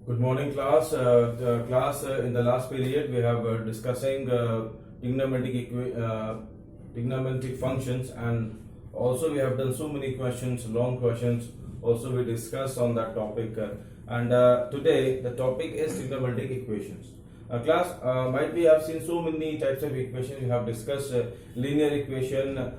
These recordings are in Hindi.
Good morning, class. In the last period, we have discussing trigonometric functions, and also we have done so many questions, long questions. Also, we discussed on that topic, and today the topic is trigonometric equations. Class, might be have seen so many types of equations. We have discussed linear equation,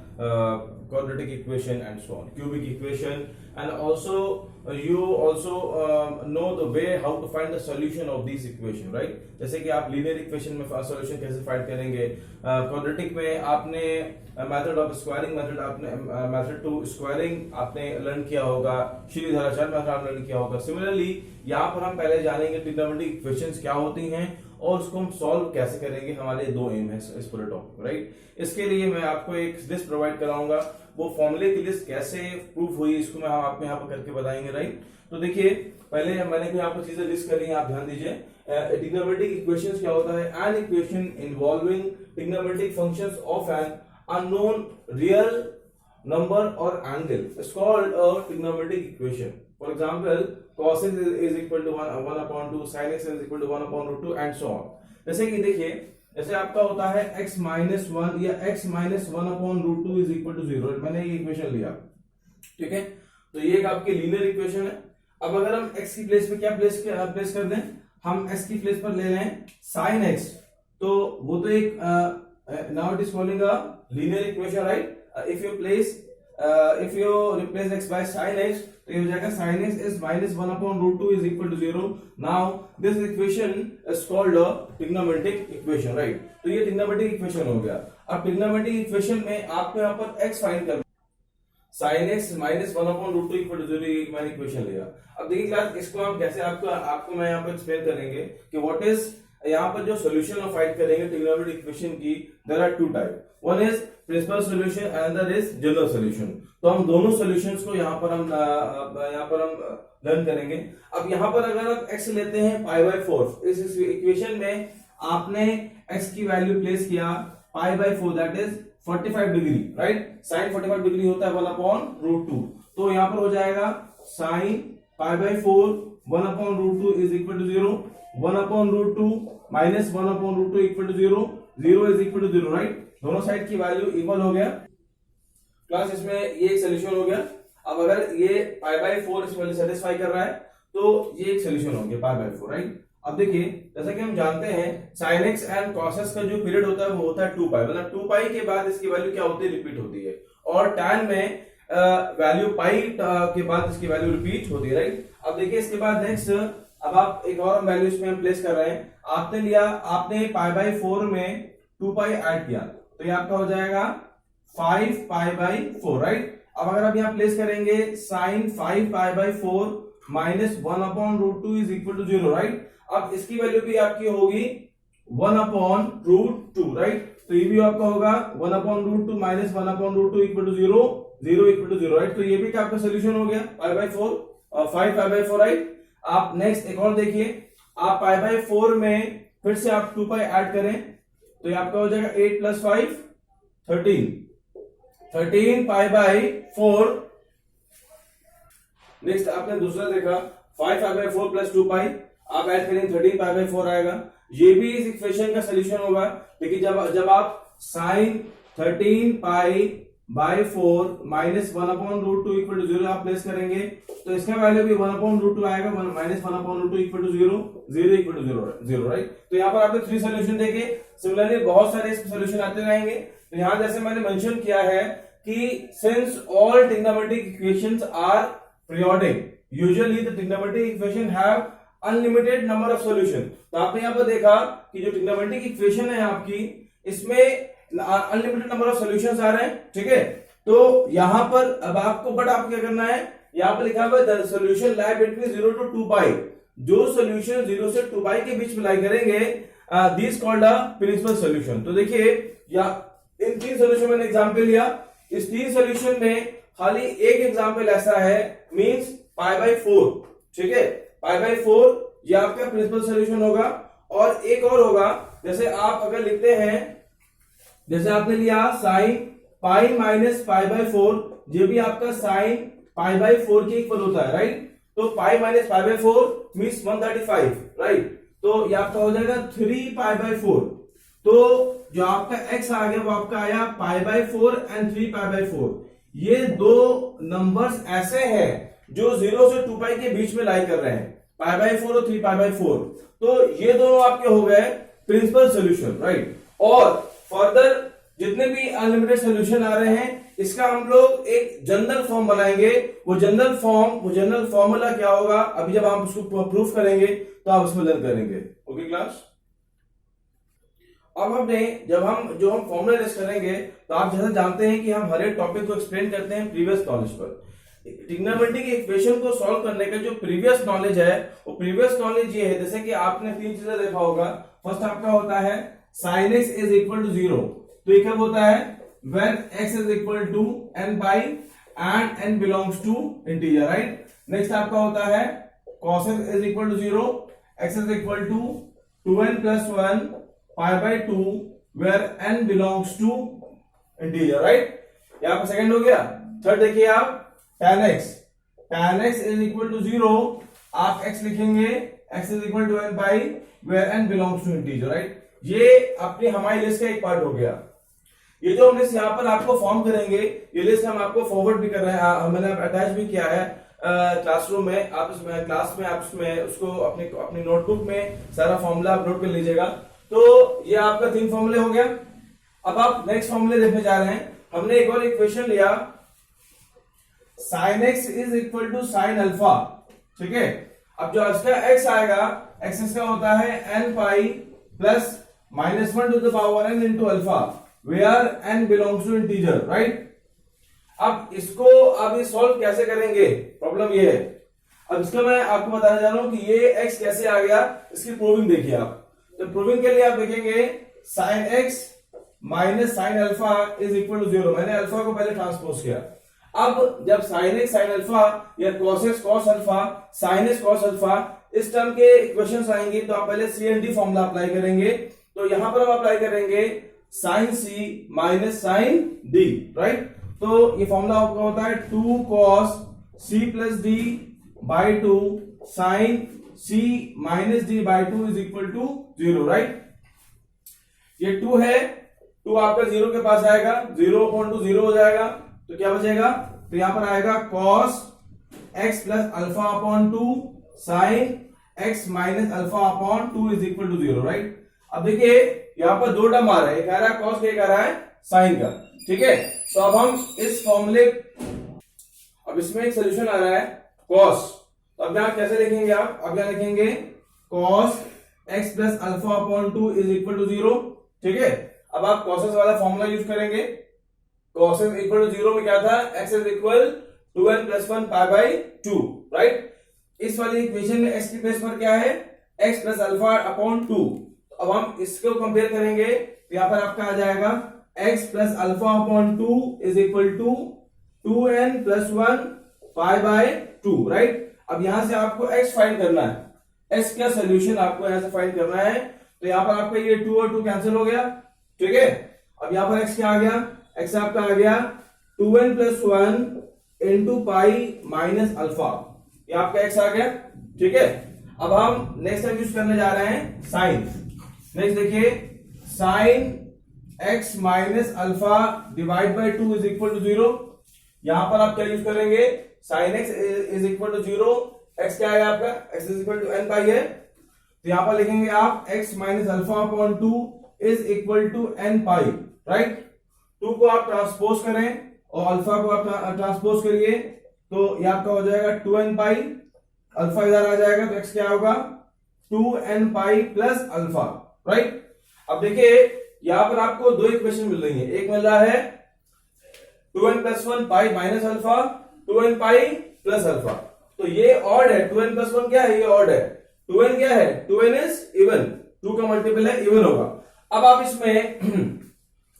quadratic equation, and so on, cubic equation, and also you also know the way how to find the solution of these equation, right? जैसे कि आप linear equation में solution कैसे find करेंगे, quadratic में आपने method of squaring method आपने method to squaring आपने learn किया होगा, श्रीधराचार्य method आपने learn किया होगा. Similarly यहाँ पर हम पहले जानेंगे trigonometric equations क्या होती हैं और उसको हम सॉल्व कैसे करेंगे. हमारे दो एम है इस पूरे टॉपिक, राइट. इसके लिए मैं आपको एक लिस्ट प्रोवाइड कराऊंगा, वो फॉर्मूले की लिस्ट कैसे प्रूफ हुई इसको मैं आपको यहाँ पर करके बताएंगे, राइट. तो देखिए, पहले मैंने भी आपको चीजें लिस्ट कर ली हैं, आप ध्यान दीजिए. ट्रिग्नोमेट्रिक इक्वेशंस क्या होता है? An equation involving trigonometric functions of an unknown real number or angle is called a trigonometric equation. For example, cos x is equal to 1 upon 2, sin x is equal to 1 upon root 2 and so on. जैसे कि देखिए, जैसे आपका होता है x minus 1 या x minus 1 upon root 2 is equal to 0. मैंने ये इक्वेशन लिया, ठीक है. तो ये एक आपकी लीनियर इक्वेशन है. अब अगर हम x की प्लेस पे क्या प्लेस कर दें, हम x की प्लेस पर ले लें sin x, तो वो तो एक now it is calling a linear equation, right? If you replace x by sin x, तो ये हो जाएगा sin x is minus 1 upon root 2 is equal to 0. Now this equation is called a trigonometric equation, right? तो ये trigonometric equation हो गया. अब trigonometric equation में आपको यहाँ पर x फाइंड करना, sin x minus 1 upon root 2 equal to 0, ये मैंने इक्वेशन लिया. अब देखिए क्लास, इसको हम कैसे आपको मैं यहाँ पर एक्सप्लेन करेंगे कि व्हाट इज यहाँ पर जो सोल्यूशन हम फाइंड करेंगे ट्रिग्नोमेट्रिक इक्वेशन की. There are two type, one is principal solution, another is general solution. तो हम दोनों सॉल्यूशंस को यहाँ पर हम लर्न करेंगे. अब यहाँ पर अगर आप x लेते हैं पाई बाय 4, इस इक्वेशन में आपने x की वैल्यू प्लेस किया pi by 4, that is 45 degree, right. Sine 45 degree होता है 1 अपॉन रूट 2. तो यहाँ पर हो जाएगा sine pi by 4 1 upon root 2 is equal to 0, 1 upon root 2 minus 1 upon root 2 equal to 0, 0 is equal to 0, right. दोनों साइड की वैल्यू इक्वल हो गया. क्लास, इसमें ये एक सोल्यूशन हो गया. अब अगर ये पाई बाय 4 इस वैल्यू सेटिस्फाई कर रहा है तो ये एक सोल्यूशन हो गया पाई बाय 4, राइट. अब देखिए, जैसा कि हम जानते हैं sin x and cos x का जो पीरियड होता है वो होता है 2 पाई, मतलब 2 पाई के बाद इसकी वैल्यू क्या होती है, रिपीट होती है. और tan में वैल्यू पाई के बाद इसकी वैल्यू रिपीट होती है, राइट. अब देखिए इसके बाद नेक्स्ट, अब आप एक और वैल्यू इसमें हम प्लेस कर रहे हैं. आपने पाई बाय 4 में 2 पाई ऐड किया, तो ये आपका हो जाएगा 5 पाई बाय 4, राइट. अब अगर आप यहाँ प्लेस करेंगे sine 5 pi by 4 minus 1 upon root 2 is equal to 0, right. अब इसकी वैल्यू भी आपकी होगी 1 अपॉन रूट 2, राइट. तो ये भी आपका होगा 1 upon root 2 minus 1 upon root 2 equal to 0, 0 equal to 0, right. तो ये भी आपका सोल्यूशन हो गया pi by 4, 5 pi by 4, right. आप नेक्स्ट एक और देखिए, आप पाई बाय 4 में फिर से आप 2 पाई ऐड करें तो ये आपका हो जाएगा 8 प्लस 5 13 पाई बाय 4. नेक्स्ट आपने दूसरा देखा 5 पाई बाय 4 प्लस 2 पाई, आप ऐड करेंगे 13 पाई बाय 4 आएगा. ये भी इस इक्वेशन का सोल्यूशन होगा. लेकिन जब आप sine 13 pi by 4 minus 1 upon root 2 equal to 0 आप प्लेस करेंगे तो इसका वैल्यू भी 1 अपॉन रूट 2 आएगा, minus 1 upon root 2 equal to 0, 0 equal to 0, right. तो यहाँ पर आपने 3 सोल्यूशन देखे. सिमिलरली बहुत सारे सोल्यूशन आते रहेंगे. तो यहाँ जैसे मैंने मेंशन किया है कि since all trigonometric equations are periodic, usually the trigonometric equation have unlimited number of solution. तो आपने यहाँ पर देखा कि जो ट्रिग्नोमेट्रिक इक्वेशन है आपकी, इसमें अनलिमिटेड नंबर ऑफ सॉल्यूशंस आ रहे हैं, ठीक है. तो यहां पर अब आपको क्या करना है, यहां पर लिखा हुआ है the solution lie between 0 to 2 pi. जो सॉल्यूशन 0 से 2 पाई के बीच में लाई करेंगे this called a principal solution. तो देखिए, या इन 3 सॉल्यूशन मैंने एग्जांपल लिया. इस 3 सॉल्यूशन में खाली एक एग्जांपल ऐसा है, मींस पाई बाय 4, ठीक है. पाई बाय 4 ये आपका प्रिंसिपल सॉल्यूशन होगा. और एक और होगा, जैसे आप अगर लिखते हैं, जैसे आपने लिया sign pi minus pi by 4, ये भी आपका साइन पाई बाय 4 के इक्वल होता है, राइट. तो पाई minus pi by 4 means 135, right. तो ये आपका हो जाएगा 3 पाई बाय 4। तो जो आपका x आ गया वो आपका आया पाई बाय 4 एंड 3 पाई बाय 4। ये दो नंबर्स ऐसे हैं जो 0 से 2 पाई के बीच में लाई कर रहे हैं, पाई बाय 4 और 3 पाई बाय 4। तो ये दोनों आपके हो गए प्रिंसिपल सोल्यूशन, राइट। और फर्दर जितने भी अनलिमिटेड सोल्यूशन आ रहे हैं इसका हम लोग एक जनरल फॉर्म बनाएंगे। वो जनरल फॉर्मूला क्या होगा अभी जब आप उसको प्रूफ करेंगे तो आप उसमें लर्न करेंगे। Okay class. अब हमने जब हम फॉर्मूला लिस्ट करेंगे तो आप जैसा जानते हैं कि हम हर एक टॉपिक को एक्सप्लेन करते हैं प्रीवियस नॉलेज पर। ट्रिग्नोमेट्री के इक्वेशन को सॉल्व करने का जो प्रीवियस नॉलेज है वो प्रीवियस नॉलेज ये है, जैसे कि आपने तीन चीजें देखा होगा। फर्स्ट आपका होता है sin x is equal to 0, तो ये कब होता है when x is equal to n pi and n belongs to integer, right. Next आपका होता है cos x is equal to 0, x is equal to 2n plus 1 pi by 2 where n belongs to integer, right. ये आपका सेकंड हो गया। थर्ड देखिए आप tan x is equal to 0, आप x लिखेंगे x is equal to n pi where n belongs to integer, right. ये अपनी हमारी लिस्ट का एक पार्ट हो गया। ये जो हम लिस्ट यहाँ पर आपको फॉर्म करेंगे, ये लिस्ट हम आपको फॉरवर्ड भी कर रहे हैं, मैंने अटैच भी किया है क्लासरूम में। आप इसमें क्लास में आप उसको अपनी नोटबुक में सारा फॉर्मूला अपलोड कर लीजिएगा। तो ये आपका 3 फॉर्मूले हो गया। अब आप नेक्स्ट फॉर्मूले देखने जा रहे हैं। हमने एक और इक्वेशन लिया sin x is equal to sine alpha, ठीक है। अब जो इसका x आएगा, x इसका होता है n pi plus -1 to the power n into alpha where n belongs to integer, right. अब इसको अब ये सॉल्व कैसे करेंगे, प्रॉब्लम ये है। अब इसका मैं आपको बताने जा रहा हूं कि ये x कैसे आ गया, इसकी प्रूविंग देखिए आप। तो प्रूविंग के लिए आप देखेंगे sin x minus sine alpha is equal to 0। मैंने अल्फा को पहले ट्रांसपोज किया। अब जब sin x sin अल्फा या cos x cos alpha sin x cos alpha इस टर्म के इक्वेशंस आएंगे तो आप पहले CND फॉर्मूला अप्लाई करेंगे। तो यहां पर हम अप्लाई करेंगे sin c minus sin d, right. तो ये फॉर्मूला आपका होता है 2 cos c plus d by 2 sin c minus d by 2 is equal to 0, right. ये 2 है, 2 आपका 0 के पास आएगा, 0 अपॉन 2 0 हो जाएगा। तो क्या बचेगा, तो यहां पर आएगा cos x plus alpha upon 2 sin x minus alpha upon 2 is equal to 0, right. अब देखिए यहां पर 2 टर्म आ रहा है, एक आ रहा है cos का, एक आ रहा है sin का, ठीक है। तो अब हम इस फॉर्मूले, अब इसमें एक सोल्यूशन आ रहा है cos, तो अब यहां कैसे लिखेंगे आप, अब यहां लिखेंगे cos x plus alpha upon 2 is equal to 0, ठीक है। अब आप cos वाला फॉर्मूला यूज करेंगे। cos इक्वल टू 0 में क्या था, x is equal 2n plus 1 pi by 2, right. इस वाली इक्वेशन में x की प्लेस पर क्या है, x प्लस अल्फा अपॉन 2। अब हम इसको कंपेयर करेंगे तो यहां पर आपका आ जाएगा x plus alpha upon 2 is equal to 2n plus 1 pi by 2, right. अब यहां से आपको x फाइंड करना है, x का सोल्यूशन आपको यहां से फाइंड करना है। तो यहां पर आपका ये 2 और 2 कैंसिल हो गया, ठीक है। अब यहां पर x क्या आ गया, x आपका आ गया 2n plus 1 into pi minus alpha, ये आपका x आ गया, ठीक है। अब हम नेक्स्ट टाइम यूज करने जा रहे हैं साइन। नेक्स्ट देखिए sine x minus alpha divide by 2 is equal to 0। यहां पर आप क्या यूज करेंगे, sine x is equal to 0, x क्या है आपका, x is equal to n pi है। तो यहां पर लिखेंगे आप x minus alpha upon 2 is equal to n pi, right. 2 को आप ट्रांसपोज करें और अल्फा को आप ट्रांसपोज करिए तो ये आपका हो जाएगा 2n पाई, अल्फा इधर आ जाएगा तो x क्या होगा 2n pi plus alpha, right. अब देखिए यहां पर आपको 2 इक्वेशन मिल रही है, एक मिल रहा है 2n प्लस 1 पाई minus alpha, 2n pi plus alpha. तो ये ऑड है, 2n प्लस 1 क्या है, ये ऑड है। 2n क्या है, 2n इज इवन, 2 का मल्टीपल है, इवन होगा। अब आप इसमें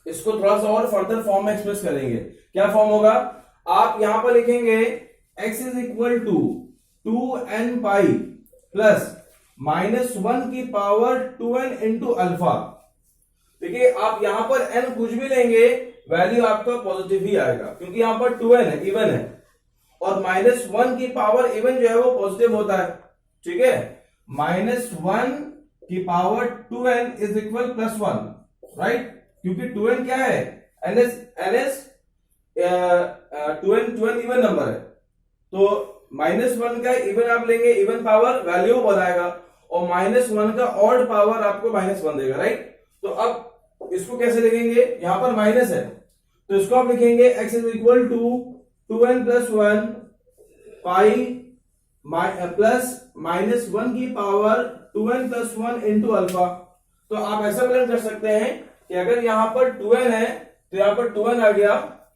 इसको थोड़ा सा और फर्दर फॉर्म में एक्सप्रेस करेंगे। क्या फॉर्म होगा, आप यहां पर लिखेंगे x is equal to 2n pi plus -1 की पावर 2n इंटू अल्फा। देखिए आप यहां पर n कुछ भी लेंगे वैल्यू आपका पॉजिटिव ही आएगा, क्योंकि यहां पर 2n है, इवन है। और -1 की पावर इवन जो है वो पॉजिटिव होता है, ठीक है। -1 की power 2n is equal +1, right, क्योंकि 2n क्या है, ns 2n इवन नंबर है, तो -1 का इवन आप लेंगे, इवन पावर वैल्यू बनाएगा, और -1 का ऑड पावर आपको -1 देगा, राइट। तो अब इसको कैसे लिखेंगे, यहां पर माइनस है तो इसको आप लिखेंगे x is equal to 2n + 1 pi plus -1 की पावर 2n + 1 इंटू अल्फा। तो आप ऐसा प्लान कर सकते हैं कि अगर यहां पर 2n है तो यहां पर 2n आ गया,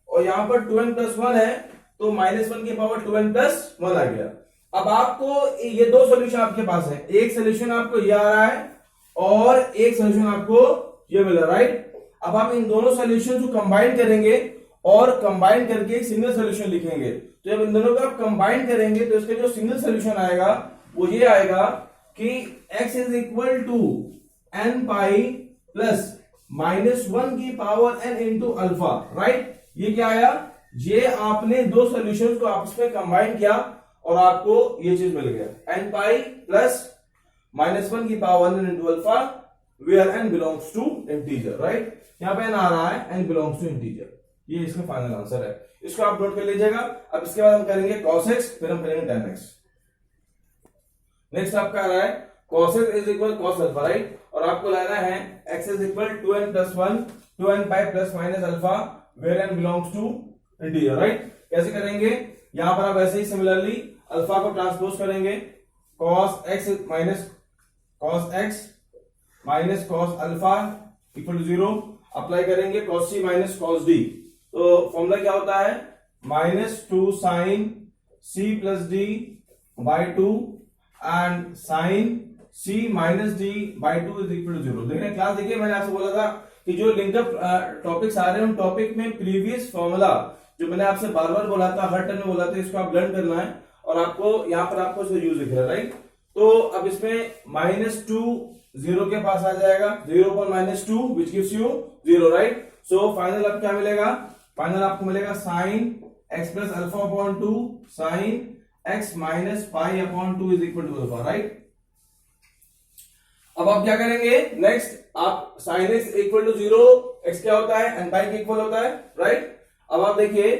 और यहां पर 2n + 1 है तो -1 की पावर 2n + 1 आ गया। अब आपको ये दो सॉल्यूशन आपके पास है, एक सॉल्यूशन आपको ये आ रहा है और एक सॉल्यूशन आपको ये मिल रहा है, राइट। अब आप इन दोनों सॉल्यूशन को कंबाइन करेंगे और कंबाइन करके एक सिंगल सॉल्यूशन लिखेंगे। तो जब इन दोनों को आप कंबाइन करेंगे तो इसका जो सिंगल सॉल्यूशन आएगा वो ये आएगा कि x is equal to n pi plus -1 की power n into alpha, right. ये क्या आया, ये आपने दो सॉल्यूशंस को आपस में कंबाइन किया और आपको ये चीज मिल गया, n पाई प्लस -1 की power n into alpha where n belongs to integer, right. यहां पे n आ रहा है, n बिलोंग्स टू इंटीजर, ये इसका फाइनल आंसर है। इसको आप नोट कर लीजिएगा। अब इसके बाद हम करेंगे cos x, फिर हम करेंगे tan x। नेक्स्ट आपका आ रहा है cos x is equal cos alpha, right, और आपको लाना है x is equal 2n + 1 2n pi plus minus alpha where n belongs to integer, right. कैसे करेंगे, यहां पर आप ऐसे ही सिमिलरली अल्फा को ट्रांसपोज करेंगे, cos x minus cos alpha equal to 0, apply करेंगे cos c minus cos d, तो फॉर्मूला क्या होता है, -2 sin c plus d by 2 and sin c minus d by 2 is equal to 0। देखिए क्लास, देखिए मैंने आपसे बोला था कि जो लिंकअप टॉपिक्स आ रहे हैं उन टॉपिक में प्रीवियस फॉर्मूला जो मैंने आपसे बार बार बोला था, हर टर्म में बोला था, इसको आप लर्न करना है और आपको यहाँ पर आपको इसका यूज दिख रहा है, राइट। तो अब इसमें -2 0 के पास आ जाएगा, 0 पर -2 which gives you 0, right. So final अब क्या मिलेगा, फाइनल आपको मिलेगा sin x plus alpha upon 2 sin x माइनस pi upon 2 is equal to alpha, right. अब आप क्या करेंगे, नेक्स्ट आप sin x equal to 0, x क्या होता है, n पाई के इक्वल होता है, राइट। अब आप देखिए,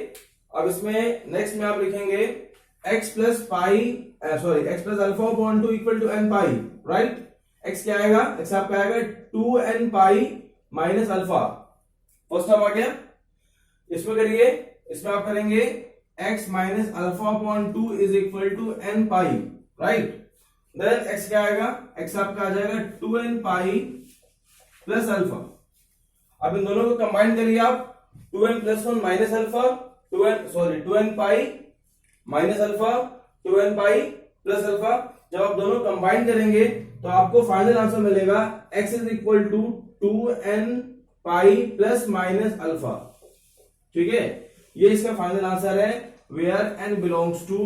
अब इसमें नेक्स्ट में आप लिखेंगे x plus alpha upon 2 equal to n pi, right. x क्या आएगा, x आपका आएगा 2n pi minus alpha, first term आ गया। इसमें करिए, इसमें आप करेंगे x minus alpha upon 2 is equal to n pi, right. Then x क्या आएगा, x आपका आ जाएगा 2n पाई प्लस अल्फा। अब इन दोनों को कंबाइन करिए आप, 2n plus 1 minus alpha 2n pi minus alpha 2n pi plus alpha. जब आप दोनों कंबाइन करेंगे तो आपको फाइनल आंसर मिलेगा x is equal to 2n pi plus minus alpha, ठीक है। ये इसका फाइनल आंसर है where n belongs to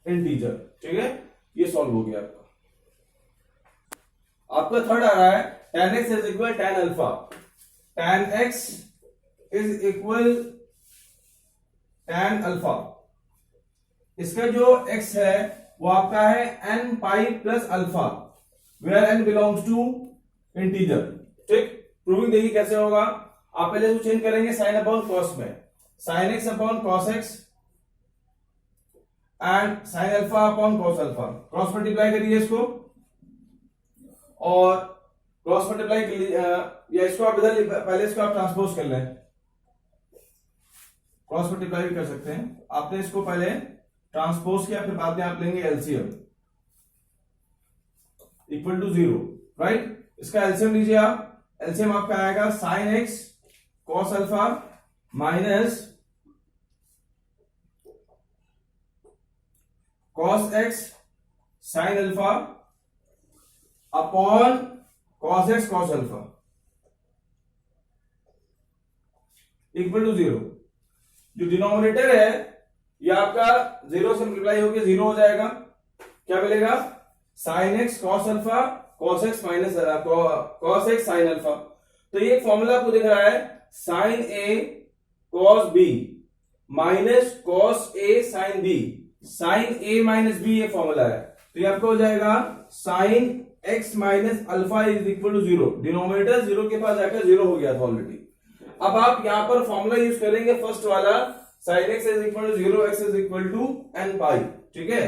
integer, ठीक है। ये सॉल्व हो गया आपका थर्ड आ रहा है tan x is equal tan alpha, tan x is equal tan alpha. इसका जो x है वो आपका है n pi plus alpha where n belongs to integer, ठीक। प्रूविंग देखिए कैसे होगा, आप पहले इसको चेंज करेंगे साइन अपॉन कॉस में, sine x upon cos x and sine alpha upon cos alpha, cross multiply करिए इसको और क्रॉस मल्टीप्लाई या इसको आप इधर पहले इसको आप ट्रांसपोज कर लें, क्रॉस मल्टीप्लाई भी कर सकते हैं। आपने इसको पहले ट्रांसपोज किया, फिर बाद में आप लेंगे एलसीएम इक्वल टू 0, राइट। इसका एलसीएम लीजिए आप, एलसीएम आपका आएगा sine x cos alpha minus cos x sine alpha upon cos x cos alpha equal to 0। जो डिनोमिनेटर है ये आपका 0 से मल्टीप्लाई होकर 0 हो जाएगा, क्या मिलेगा, sine x cos alpha cos x minus cos x sine alpha. तो ये फॉर्मूला आपको दिख रहा है sine a cos b minus cos a sine b, sine A minus B ये फॉर्मूला है, तो ये आपका हो जाएगा sine X minus alpha is equal to zero. Denominator zero के पास जाकर जीरो हो गया था ऑलरेडी। अब आप यहां पर फॉर्मूला यूज करेंगे फर्स्ट वाला, sine X is equal to zero, X is equal to N pi. ठीक है,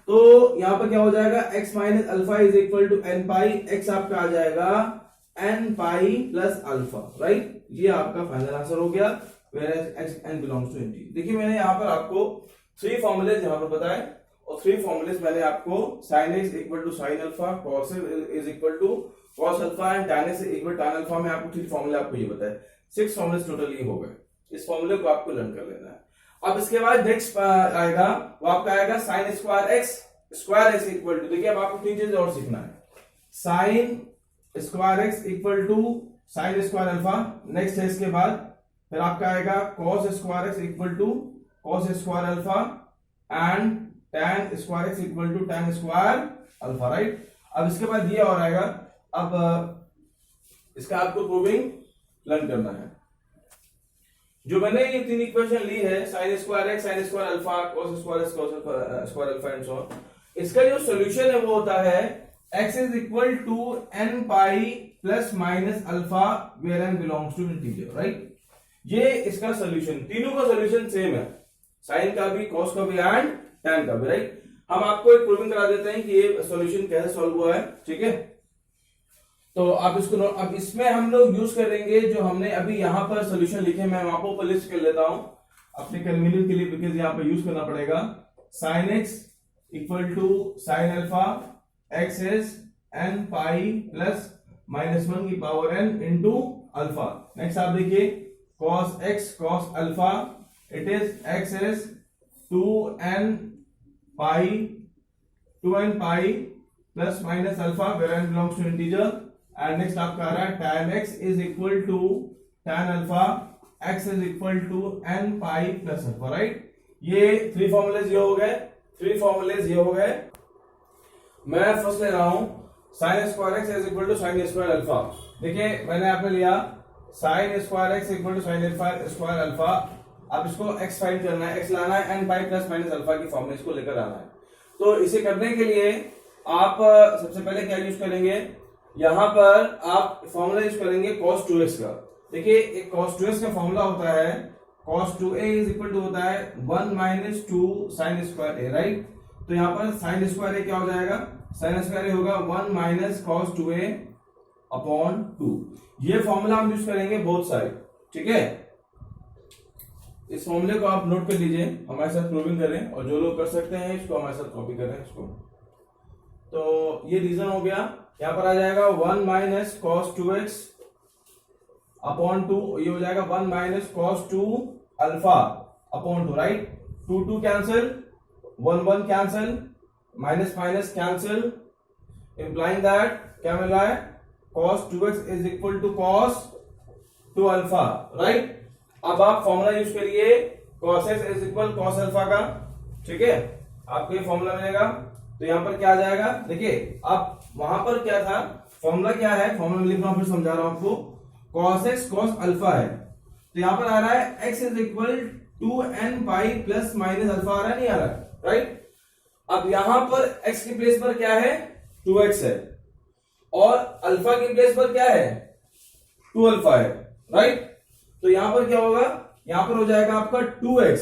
तो यहां पर क्या हो जाएगा, X minus alpha is equal to N pi, X आपका आ जाएगा N pi plus alpha, right. ये आपका फाइनल आंसर हो गया, where X N belongs to N. देखिए मैंने यहां पर आपको 3 फॉर्मूलेज यहां पर बताए, और 3 फॉर्मूलेज मैंने आपको sine X equal to sine alpha, cos is equal to cos alpha and tan X equal to tan alpha में आपको 3 फॉर्मूले आपको ये बताए। 6 फॉर्मूलेज टोटल ये हो गए। इस फॉर्मूले को आपको लर्न कर लेना है। अब इसके बाद नेक्स्ट आएगा, वो आपका आएगा sine square X equal to, देखिए अब आपको 3 चीजें और सीखना है। Sine square X equal to sine square alpha, next है इसके बाद फिर आपका आएगा cos square X equal to cos square alpha and tan square X equal to tan square alpha, right. अब इसके बाद ये और आएगा, अब इसका आपको प्रूविंग लर्न करना है। जो मैंने ये 3 इक्वेशन ली है, sine square X, sine square alpha, cos square X, cos square alpha and so on, इसका जो सॉल्यूशन है वो होता है x is equal to n pi plus minus alpha where n belongs to integer, right. ये इसका सॉल्यूशन, तीनों का सॉल्यूशन सेम है, साइन का भी, कॉस का भी एंड tan का भी, राइट। हम आपको एक प्रूविंग करा देते हैं कि ये सॉल्यूशन कैसे सॉल्व हुआ है, ठीक है। तो आप इसको, अब इसमें हम लोग यूज करेंगे जो हमने अभी यहां पर सॉल्यूशन लिखे, मैं वहां पर लिस्ट कर लेता हूं अपने कन्वीनियंस के लिए, बिकॉज यहां पर यूज करना पड़ेगा। Sine X equal to sine alpha, X is N pi plus minus 1 की power n into alpha. Next आप देखिए cos x cos alpha, it is x is 2n pi plus minus alpha where n belongs to integer, and next आपका आ रहा है tan x is equal to tan alpha, x is equal to n pi plus alpha, right. ये 3 फॉर्मूलेज ये हो गए, 3 फॉर्मूलेज ये हो गए। मैं फर्स्ट ले रहा हूं sine square X is equal to sine square alpha. देखिए मैंने यहाँ पे लिया sine square X equal to sine square alpha. अब इसको एक्स फाइंड करना है, एक्स लाना है, N pi plus minus alpha की फॉर्म में इसको लेकर आना है। तो इसे करने के लिए आप सबसे पहले क्या यूज करेंगे, यहां पर आप फॉर्मूला यूज करेंगे cos 2x का। देखिए एक cos 2x का फॉर्मूला होता है cos 2a is equal to होता है 1 माइनस 2 साइन स्क्वायर ए, राइट। तो यहां पर साइन स्क्वायर ए क्या हो जाएगा, साइन स्क्वायर ए होगा 1 माइनस cos 2a अपॉन 2। ये फॉर्मूला हम यूज करेंगे बोथ साइड, ठीक है। इस फॉर्मूले को आप नोट कर लीजिए, हमारे साथ प्रूविंग करें, और जो लोग कर सकते हैं इसको हमारे साथ कॉपी करें इसको। तो ये रीजन हो गया, यहां पर आ जाएगा 1 माइनस cos 2x अपॉन 2, ये हो जाएगा 1 minus cos 2 alpha upon 2, right. 2 cancel, 1 cancel, minus minus cancel, implying that क्या मिल रहा है, cos 2x is equal to cos 2 alpha, right. अब आप फॉर्मूला यूज करिए cos x is equal cos alpha का, ठीक है। आपको ये फॉर्मूला मिलेगा, तो यहां पर क्या आ जाएगा, देखिए आप वहां पर क्या था, फॉर्मूला क्या है, फॉर्मूला लिख रहा हूं, फिर समझा रहा हूं आपको। cos x cos अल्फा है, तो यहां पर आ रहा है x is equal to n pi plus minus alpha, आ रहा है नहीं आ रहा है, राइट। अब यहां पर x की प्लेस पर क्या है, 2x है, और अल्फा की प्लेस पर क्या है, 2 अल्फा है, राइट। तो यहां पर क्या होगा, यहां पर हो जाएगा आपका 2x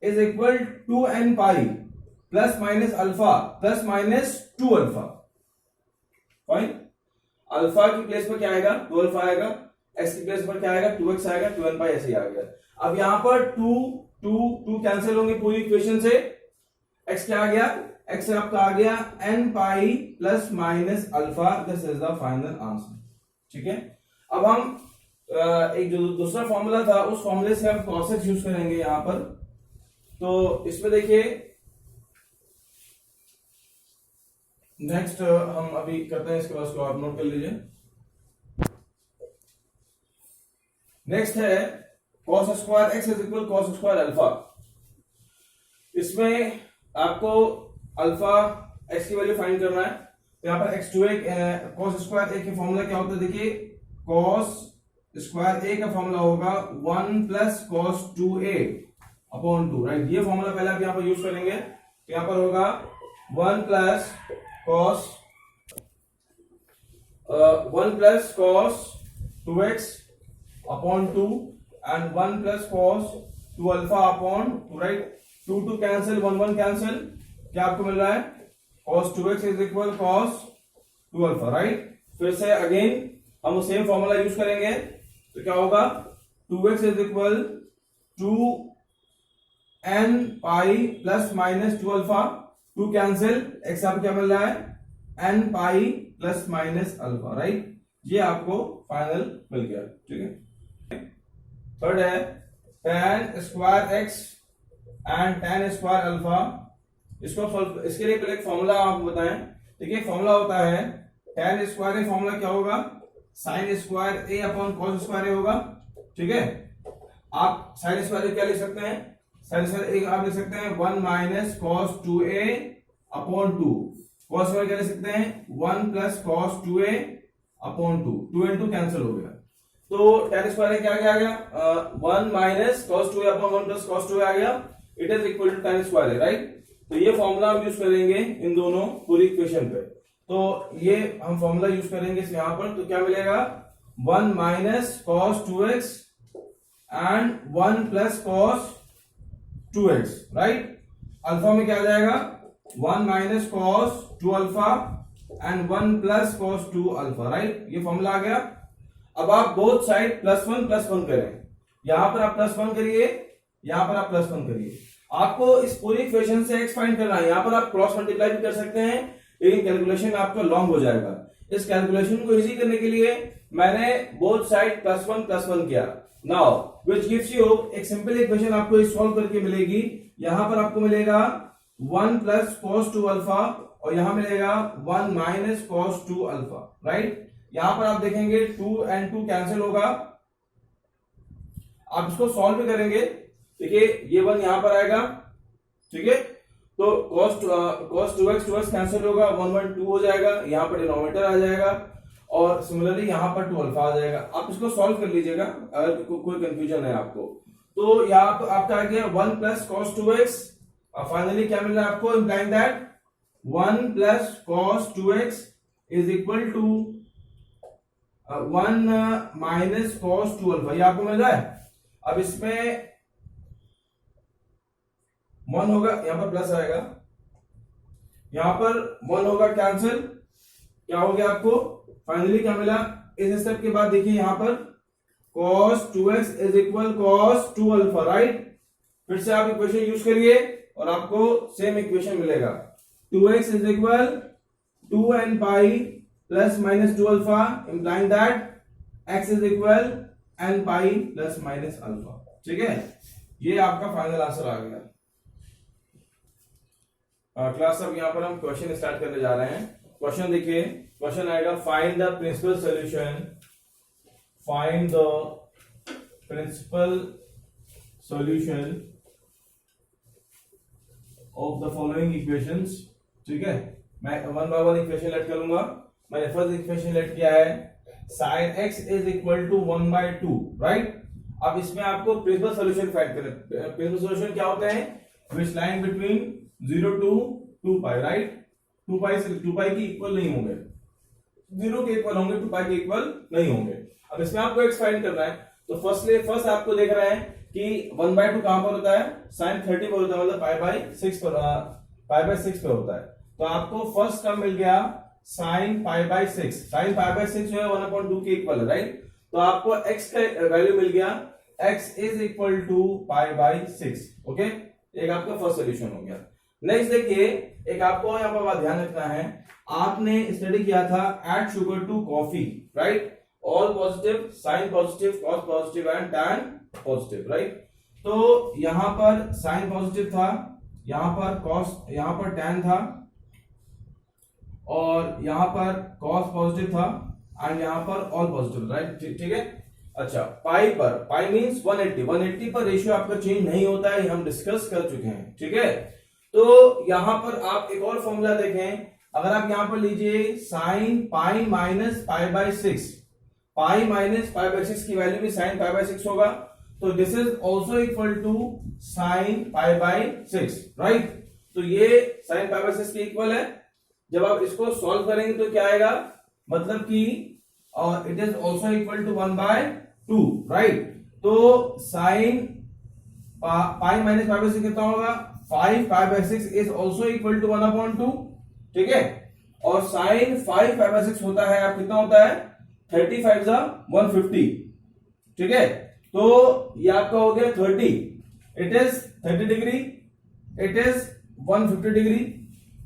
is equal to n pi plus minus alpha plus minus 2 alpha, fine. Alpha की प्लेस पर क्या आएगा, 2 अल्फा आएगा, x की प्लेस पर क्या आएगा, 2x आएगा, 2n पाई ऐसे ही आ गया। अब यहां पर 2 कैंसिल होंगे पूरी इक्वेशन से, x क्या आ गया, x आपका आ गया n pi plus minus alpha, this is the final answer, ठीक है। अब हम एक जो दूसरा फॉर्मूला था उस फॉर्मूले से हम cos x यूज करेंगे यहां पर। तो इसमें देखिए नेक्स्ट हम अभी करते हैं, इसके बाद इसको आप नोट कर लीजिए। नेक्स्ट है cos square X is equal cos square alpha. इसमें आपको अल्फा एक्स की वैल्यू फाइंड करना है, तो यहां पर x2a cos स्क्वायर ए का फॉर्मूला क्या होता है, देखिए cos स्क्वायर ए का फॉर्मूला होगा 1 plus cos 2a upon 2, right. ये फॉर्मूला पहले आप यहाँ पर यूज करेंगे, तो यहाँ पर होगा 1 plus cos 2x upon 2 and 1 plus cos 2 alpha upon 2, right. 2 cancel, 1 cancel, क्या आपको मिल रहा है, cos 2x is equal cos 2 alpha, right. फिर से अगेन हम सेम फॉर्मूला यूज करेंगे, तो क्या होगा, 2x is equal 2n pi plus minus 2 alpha, 2 cancel, x आपको क्या मिल रहा है, n पाई प्लस माइनस अल्फा, राइट। ये आपको फाइनल मिल गया, ठीक है। थर्ड है tan square x and tan square alpha. इसको सॉल्व, इसके लिए पहले एक फॉर्मूला आपको बताएं। देखिए फॉर्मूला होता है tan स्क्वायर ए, फॉर्मूला क्या होगा, साइन स्क्वायर ए अपॉन कॉस स्क्वायर ए होगा, ठीक है। आप साइन स्क्वायर क्या लिख सकते हैं, साइन स्क्वायर ए आप लिख सकते हैं 1 minus cos 2a upon 2, cos square क्या लिख सकते हैं 1 plus cos 2a upon 2, 2 and 2 cancel हो गया, तो tan स्क्वायर क्या आ गया, 1 minus cos 2a upon 1 plus cos 2a आ गया, it is equal to tan square, right. तो ये फॉर्मूला हम यूज करेंगे इन दोनों पूरी इक्वेशन पे, तो ये हम फॉर्मूला यूज करेंगे यहां पर, तो क्या मिलेगा 1 minus cos 2x and 1 plus cos 2x, right. Alpha में क्या आ जाएगा 1 minus cos 2 alpha and 1 plus cos 2 alpha, right. ये फॉर्मूला आ गया। अब आप बोथ साइड प्लस वन करें, यहां पर आप प्लस 1 करिए, यहां पर आप प्लस 1 करिए। आपको इस पूरी इक्वेशन से x फाइंड करना है, यहां पर आप क्रॉस मल्टीप्लाई भी कर सकते हैं, लेकिन कैलकुलेशन आपका लॉन्ग हो जाएगा। इस कैलकुलेशन को इजी करने के लिए मैंने बोथ साइड प्लस वन किया। नाउ विच गिव्स यू एक सिंपल इक्वेशन आपको इस सॉल्व करके मिलेगी। यहां पर आपको मिलेगा 1 प्लस कॉस 2 अल्फा और यहां मिलेगा 1 माइनस कॉस 2 अल्फा, राइट। यहां पर आप देखेंगे 2 and 2 कैंसिल होगा, आप इसको सॉल्व भी करेंगे, देखिए ये 1 यहां पर आएगा, ठीक है। तो cos 2x कैंसिल होगा, 1 2 हो जाएगा, यहां पर डिनोमिनेटर आ जाएगा और सिमिलरली यहां पर 2 अल्फा आ जाएगा। आप इसको सॉल्व कर लीजिएगा अगर कोई कंफ्यूजन है आपको। तो यहां पर आपका आ गया 1 प्लस cos 2x, और फाइनली क्या मिल रहा है आपको, implying that 1 plus cos 2x is equal to 1 minus cos 2 alpha, ये आपको मिल रहा है। अब इसमें 1 होगा, यहां पर प्लस आएगा, यहां पर 1 होगा कैंसिल, क्या हो गया आपको, फाइनली क्या मिला। इस स्टेप के बाद देखिए यहां पर cos 2x is equal cos 2 alpha, right. फिर से आप इक्वेशन यूज करिए और आपको सेम इक्वेशन मिलेगा, 2x is equal 2n pi plus minus 2 alpha, implying that x is equal n pi plus minus alpha, ठीक है। ये आपका फाइनल आंसर आ गया। क्लास अब यहां पर हम क्वेश्चन स्टार्ट करने जा रहे हैं। क्वेश्चन देखिए, क्वेश्चन आएगा find the principal solution, find the principal solution of the following equations, ठीक है। मैं one by one equation let करूंगा। मैंने फर्स्ट इक्वेशन लेट किया है sin x is equal to 1/2, right. अब इसमें आपको प्रिंसिपल सॉल्यूशन फाइंड करना है। प्रिंसिपल सॉल्यूशन क्या होते हैं, which line between 0 to 2 pi, right. 2 पाई की इक्वल नहीं होंगे, 0 के इक्वल होंगे, 2 पाई के इक्वल नहीं होंगे। अब इसमें आपको x फाइंड करना है, तो फर्स्ट आपको देख रहे हैं कि 1/2 कहां पर होता है, sin 30 पर होता है, मतलब π/6 पे होता है। तो आपको फर्स्ट टर्म मिल गया sin π/6, sin π/6 जो है 1/2 के इक्वल है, राइट। तो आपको x का वैल्यू मिल गया, x is equal to π/6, okay. एक आपका फर्स्ट सोल्यूशन हो गया। नेक्स्ट देखिए, एक आपको यहाँ पर बात ध्यान रखना है, आपने स्टडी किया था add sugar to coffee, right. All positive, sine positive, cos positive and tan positive, right. तो यहां पर साइन पॉजिटिव था, यहां पर कॉस, यहां पर टैन था और यहां पर कॉस पॉजिटिव था एंड यहां पर ऑल पॉजिटिव, राइट, ठीक है। अच्छा, पाई मींस 180 पर रेशियो आपका चेंज नहीं होता है, हम डिस्कस कर चुके हैं, ठीक है। तो यहां पर आप एक और फॉर्मूला देखें, अगर आप यहां पर लीजिए sine pi minus π/6, pi minus π/6 की वैल्यू भी साइन π/6 होगा। तो this is also equal to sine pi by 6, right. तो ये साइन पाई बाई 6 के इक्वल है। जब आप इसको सॉल्व करेंगे तो क्या आएगा, मतलब कि it is also equal to 1/2, right. तो sine pi minus pi by 6 कितना होगा, 5 pi by 6 is also equal to 1/2, ठीक है। और साइन 5 पाई बाई 6 होता है, आप कितना होता है, 35 150, ठीक है। तो ये आपका हो गया 30, it is 30 degree, it is 150 degree.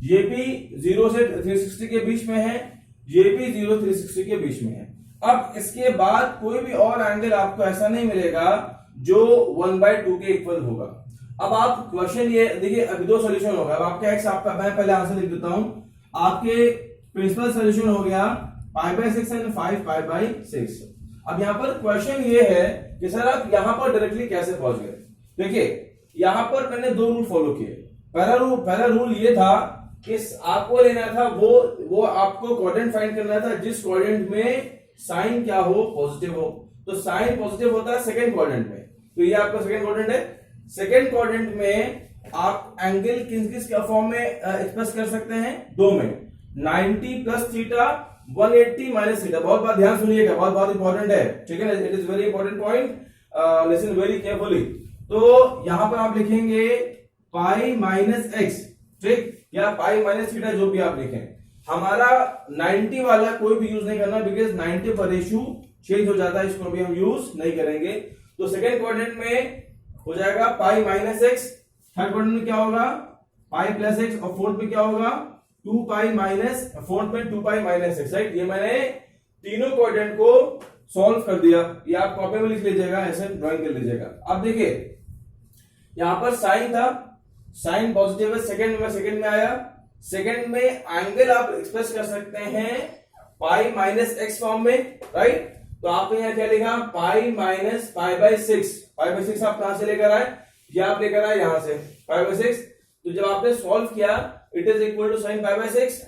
ये भी 0 से 360 के बीच में है, ये भी 0 360 के बीच में है। अब इसके बाद कोई भी और एंगल आपको ऐसा नहीं मिलेगा जो 1/2 के इक्वल होगा। अब आप क्वेश्चन ये देखिए, अभी दो सोल्यूशन होगा। अब आपका एक्स, आपका मैं पहले आंसर लिख देता हूं। आपके प्रिंसिपल सोल्यूशन हो गया पाई बाई 6 एंड 5 पाई बाई 6। अब यहां पर क्वेश्चन ये है कि सर आप यहां पर डायरेक्टली कैसे पहुंच गए। देखिए यहां पर मैंने दो रूल फॉलो किए। पहला रूल ये था कि आपको लेना था वो आपको क्वाड्रेंट फाइंड करना था जिस क्वाड्रेंट में साइन क्या हो, पॉजिटिव हो। तो साइन पॉजिटिव होता है सेकंड क्वाड्रेंट में, तो ये आपका सेकंड क्वाड्रेंट है। सेकंड क्वाड्रेंट में आप एंगल किस फॉर्म में एक्सप्रेस कर सकते हैं, दो में, 90 प्लस थीटा, 180 माइनस थीटा। बहुत बात ध्यान सुनिएगा, बहुत इंपॉर्टेंट है, ठीक है ना। It is very important point, listen very carefully. तो यहां पर आप लिखेंगे पाई माइनस एक्स, ठीक, या पाई माइनस थीटा, जो भी आप लिखें। हमारा 90 वाला कोई भी यूज नहीं करना, बिकॉज 90 पर रेशियो चेंज हो जाता है, इसको भी हम यूज नहीं करेंगे। तो सेकेंड क्वाड्रेंट में हो जाएगा pi minus x, third quadrant में क्या होगा, पाई प्लस एक्स, और फोर्थ में क्या होगा, 2 पाई माइनस, फोर्थ में 2 पाई माइनस एक्स, राइट। ये मैंने तीनों क्वाड्रेंट को सॉल्व कर दिया। ये आप कॉपी में लिख लीजिएगा, ऐसे ड्राइंग कर लीजिएगा। अब देखिए यहां पर साइन था, साइन पॉजिटिव है, सेकंड में आया। सेकंड में एंगल आप एक्सप्रेस कर सकते हैं पाई माइनस एक्स फॉर्म में, राइट। तो आपने यहां क्या लिखा, पाई minus pi by 6। Pi by 6 आप कहां से लेकर आए, ये आप लेकर आए यहां से, पाई बाई 6। तो जब आपने सॉल्व किया, it is equal to sine pi by 6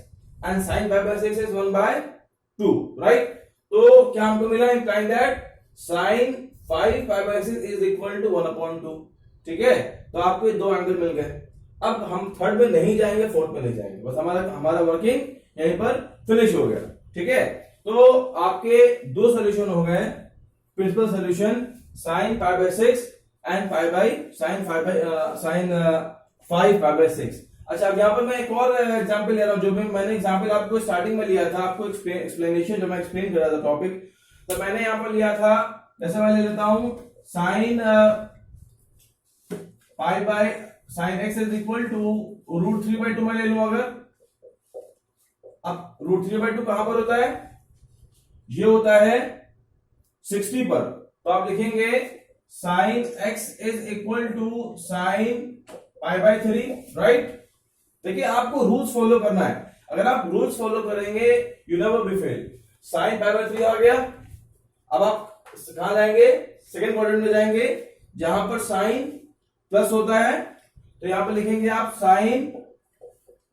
and sine pi by 6 is 1/2, right. तो क्या हमको मिला, implying that sine 5 pi by 6 is equal to 1/2, ठीक है। तो आपको दो एंगल मिल गए। अब हम थर्ड में नहीं जाएंगे, फोर्थ में नहीं जाएंगे, बस हमारा वर्किंग यहीं पर फिनिश हो गया, ठीक है। तो आपके दो सोल्यूशन हो गए, principal solution sine pi by 6 and sine 5 pi by 6। अच्छा, अब यहां पर मैं एक और एग्जांपल ले रहा हूं, जो मैंने एग्जांपल आपको स्टार्टिंग में लिया था, आपको एक्सप्लेनेशन जब मैं एक्सप्लेन कर रहा था टॉपिक, तो मैंने यहां पर लिया था, जैसे मैं ले लेता हूं sine pi by sine X is equal to √3/2 मैं ले लूं अगर। अब √3/2 कहां पर होता है, ये होता है 60 पर। तो आप लिखेंगे sine X is equal to sine pi by 3, right. देखिए आपको रूल्स फॉलो करना है, अगर आप रूल्स फॉलो करेंगे you never be fail. Sine pi by 3 आ गया। अब आप कहां जाएंगे, सेकंड क्वाड्रेंट में जाएंगे, जहां पर साइन प्लस होता है। तो यहां पर लिखेंगे आप sine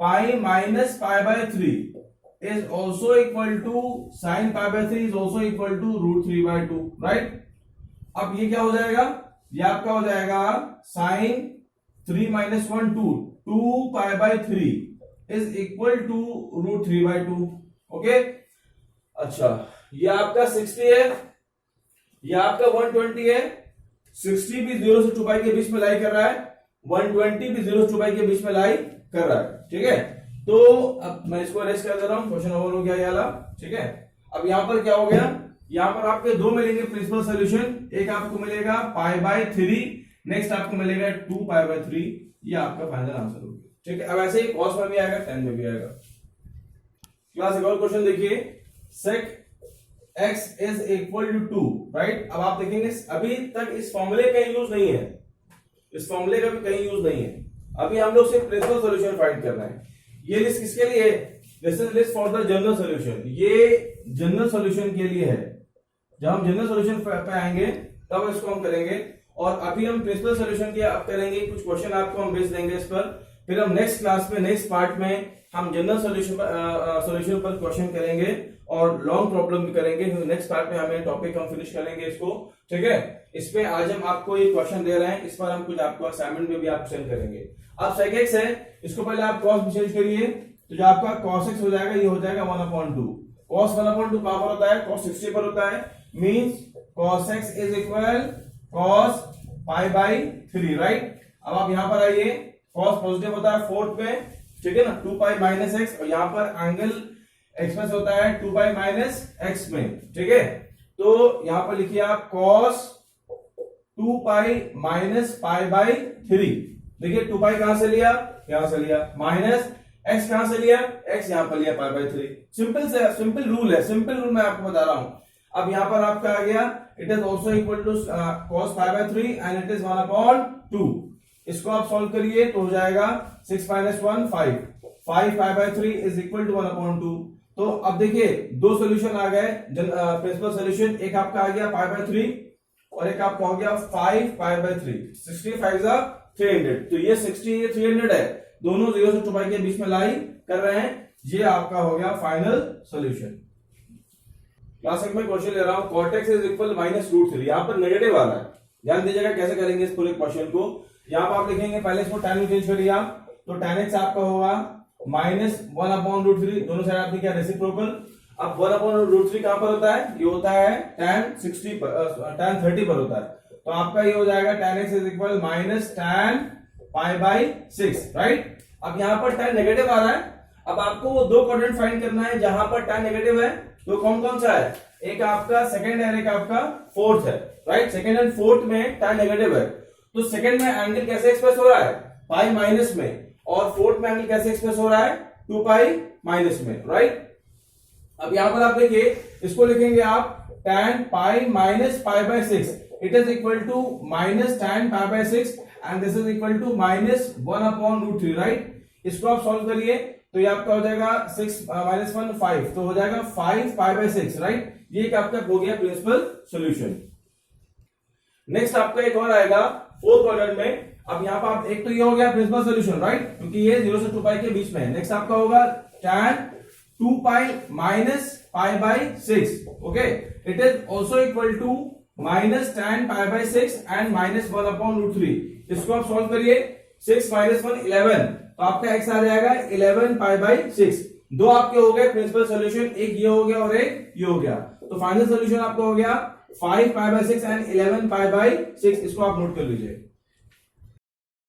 pi minus pi by 3 is also equal to sine pi by 3 is also equal to √3/2, right. अब ये क्या हो जाएगा, ये आपका हो जाएगा sine 3 minus 1 2 pi by 3 is equal to √3/2, okay. अच्छा, ये आपका 60 है, ये आपका 120 है। 60 भी 0 से 2 पाई के बीच में लाई कर रहा है, 120 भी 0 से 2 पाई के बीच में लाई कर रहा है, ठीक है। तो अब मैं इसको अरेस्ट कर दे रहा हूं, क्वेश्चन ओवर हो गया ये वाला, ठीक है। अब यहां पर क्या हो गया, यहां पर आपके दो मिलेंगे प्रिंसिपल सोल्यूशन। एक आपको मिलेगा पाई बाई 3, नेक्स्ट आपको मिलेगा 2 पाई बाई 3। ये आपका फाइनल आंसर हो गया, ठीक है। अब ऐसे ही कॉस में भी आएगा, टेन में भी आएगा। क्लास एक और क्वेश्चन देखिए, sec x is equal to 2, right. अब आप देखेंगे अभी तक इस फॉर्मूले का यूज नहीं है, इस फॉर्मूले का भी कहीं यूज नहीं है। अभी हम लोग सिर्फ प्रिंसिपल सॉल्यूशन फाइंड कर रहे हैं। ये लिस्ट किसके लिए है, this is list for the general solution. ये जनरल सॉल्यूशन के लिए है। जब हम जनरल सॉल्यूशन पे आएंगे तब इसको हम करेंगे, और अभी हम प्रिंसिपल सॉल्यूशन के अब करेंगे। कुछ क्वेश्चन आपको हम भेज देंगे इस पर, फिर हम नेक्स्ट क्लास में नेक्स्ट पार्ट में हम जनरल सॉल्यूशन पर क्वेश्चन करेंगे और लॉन्ग प्रॉब्लम भी करेंगे। नेक्स्ट पार्ट में हमें टॉपिक हम फिनिश करेंगे इसको, ठीक है। इस पे आज हम आपको ये क्वेश्चन दे रहे हैं, इस पर हम कुछ आपको असाइनमेंट में भी आप सेंड करेंगे। अब sec x है, इसको पहले आप cos में चेंज करिए, तो जो आपका cos x हो जाएगा ये हो जाएगा 1/2। cos 1/2 कहां पर होता है? cos 60 पर होता है। Means cos x is equal cos pi by 3, right. अब आप यहां पर आइए, cos पॉजिटिव होता है फोर्थ में, ठीक है ना, 2 पाई माइनस एक्स, और यहाँ पर एंगल एक्सप्रेस होता है 2 पाई माइनस एक्स में, ठीक है। तो यहां पर लिखिए आप cos 2 pi minus pi by 3। देखिए 2 पाई कहां से लिया? यहां से लिया। माइनस एक्स कहां से लिया? एक्स यहां पर लिया पाई बाई 3। सिंपल रूल है, सिंपल रूल मैं आपको बता रहा हूं। अब यहां पर आपका आ गया, it is also equal to cos pi by 3 and it is 1/2। इसको आप सॉल्व करिए तो हो जाएगा 6 minus 1 5 pi by 3 is equal to 1/2। तो अब देखिए दो सोल्यूशन आ गए, प्रिंसिपल सोल्यूशन। एक आपका आ गया पाई बाई 3 और एक आपका हो गया 5 पाई बाई 3। 65 जा 300, तो ये 60 ये 300 है, दोनों 0 से 2 पाई के बीच में लाई कर रहे हैं। ये आपका हो गया फाइनल सोल्यूशन। क्लास 1 में क्वेश्चन ले रहा हूं, cot x इज इक्वल -√3। यहां पर नेगेटिव वाला है, ध्यान दीजिएगा कैसे करेंगे इस पूरे क्वेश्चन को। यहां पर आप लिखेंगे, पहले इसको tan में चेंज करिए आप, तो tan x आपका होगा -1/√3, दोनों साइड आपने क्या रेसिप्रोकल। अब 1/√3 कहां पर होता है? ये होता है tan 30 पर होता है। तो आपका ये हो जाएगा tan x is equal -tan pi by 6, right. अब यहां पर tan नेगेटिव आ रहा है। अब आपको वो दो क्वाड्रेंट फाइंड करना है जहां पर tan नेगेटिव है। तो कौन कौन सा है? एक आपका सेकंड है, एक आपका फोर्थ है, राइट। सेकंड एंड फोर्थ में tan नेगेटिव है, तो सेकंड में एंगल कैसे एक्सप्रेस हो रहा है? पाई माइनस में, और फोर्थ में एंगल कैसे एक्सप्रेस हो रहा है? 2 पाई माइनस में, राइट। अब यहां पर आप देखिए, इसको लिखेंगे आप tan pi minus pi by 6, it is equal to -tan pi by 6 and this is equal to -1/√3, right. इसको आप सॉल्व करिए तो ये आपका हो जाएगा 6 माइनस 1 5, तो हो जाएगा 5 पाई बाई 6, राइट। ये एक आपका हो गया प्रिंसिपल सॉल्यूशन। नेक्स्ट आपका एक और आएगा फोर्थ क्वाड्रेंट में। अब यहाँ पर आप, एक तो ये हो गया प्रिंसिपल सॉल्यूशन, राइट, क्योंकि ये 0 से 2 पाई के बीच में है। नेक्स्ट आपका होगा tan 2 pi minus pi by 6, okay, it is also equal to -tan pi by 6 and -1/√3। इसको आप सॉल्व करिए, 6 माइनस 1 11, तो आपका x आ जाएगा 11 पाई बाई 6। दो आपके हो गए प्रिंसिपल सॉल्यूशन, एक ये हो गया और एक ये हो गया। तो फाइनल सॉल्यूशन आपका हो गया 5 pi by 6 and 11 pi by 6। इसको आप नोट कर लीजिए।